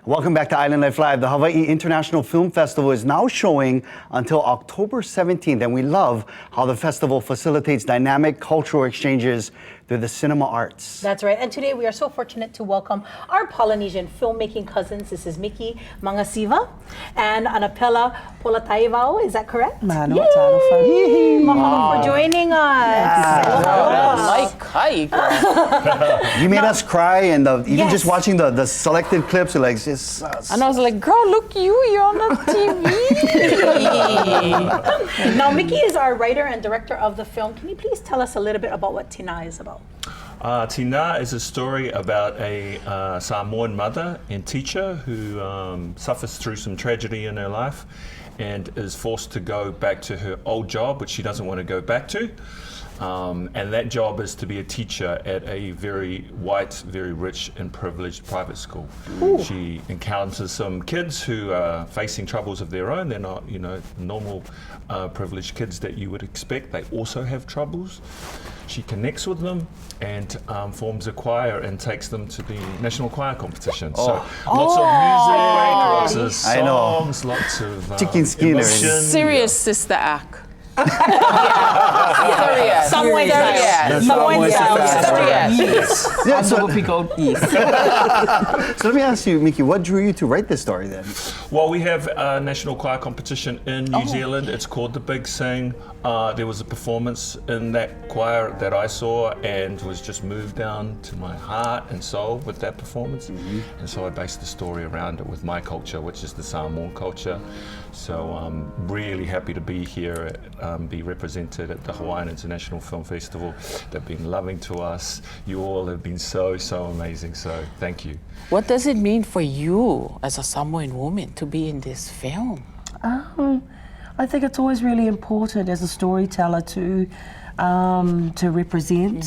Welcome back to Island Life Live. The Hawaii International Film Festival is now showing until October 17th, and we love how the festival facilitates dynamic cultural exchanges through the cinema arts. That's right. And today we are so fortunate to welcome our Polynesian filmmaking cousins. This is Miki Mangasiva and Anapela Polataivao. Is that correct? Mahalo, Mahalo for joining us. You made us cry, and even just watching the selected clips, you're like, just. And I was like, girl, look you're on the TV. Now, Miki is our writer and director of the film. Can you please tell us a little bit about what Tinā is about? Tinā is a story about a Samoan mother and teacher who suffers through some tragedy in her life and is forced to go back to her old job, which she doesn't want to go back to. And that job is to be a teacher at a very white, very rich and privileged private school. Ooh. She encounters some kids who are facing troubles of their own. They're not, normal privileged kids that you would expect. They also have troubles. She connects with them and forms a choir and takes them to the national choir competition. So lots of music, lots of songs, lots of chicken skin. Serious sister act. Someone So let me ask you, Miki, what drew you to write this story then? Well, we have a national choir competition in New Zealand. It's called The Big Sing. There was a performance in that choir that I saw and was just moved down to my heart and soul with that performance. And so I based the story around it with my culture, which is the Samoan culture. So I'm really happy to be here, be represented at the Hawaii International Film Festival. They've been loving to us. You all have been so amazing, so thank you. What does it mean for you as a Samoan woman to be in this film? I think it's always really important as a storyteller to represent,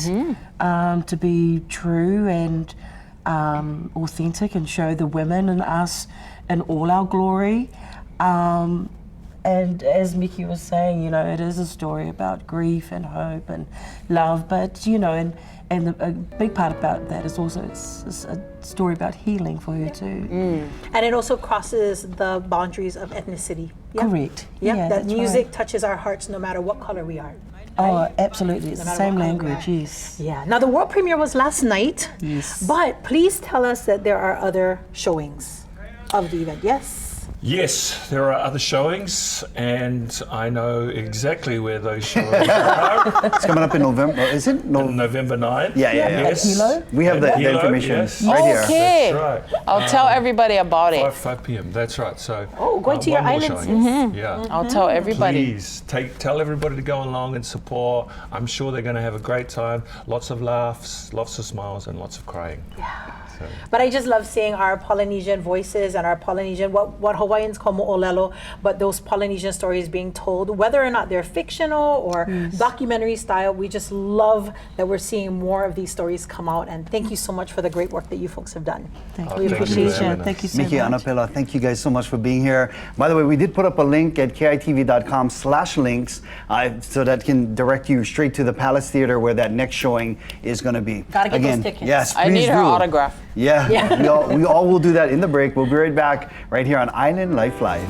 to be true and authentic and show the women in us in all our glory. And as Miki was saying, it is a story about grief and hope and love, but and a big part about that is also it's a story about healing for her too. And it also crosses the boundaries of ethnicity. Yeah? Correct. Yeah, that music touches our hearts no matter what color we are. Oh, absolutely. It's the same language, yes. Yeah. Now, the world premiere was last night. Yes. But please tell us that there are other showings of the event. Yes? Yes, there are other showings, and I know exactly where those showings are. It's coming up in November, is it? November 9th. Yeah. Yes. We have the information right here. Okay. That's right. I'll tell everybody about it. 5 p.m. That's right. So. Going to your islands. Yeah. I'll tell everybody. Please tell everybody to go along and support. I'm sure they're going to have a great time. Lots of laughs, lots of smiles, and lots of crying. Yeah. But I just love seeing our Polynesian voices and our Polynesian, what Hawaiians call mo'olelo, but those Polynesian stories being told, whether or not they're fictional or documentary style. We just love that we're seeing more of these stories come out. And thank you so much for the great work that you folks have done. We appreciate you. Thank you so Miki, much. Anapela, thank you guys so much for being here. By the way, we did put up a link at kitv.com/links so that can direct you straight to the Palace Theater where that next showing is going to be. Gotta get those tickets. Yes, I need her autograph. Yeah. We all will do that in the break. We'll be right back right here on Island Life Live.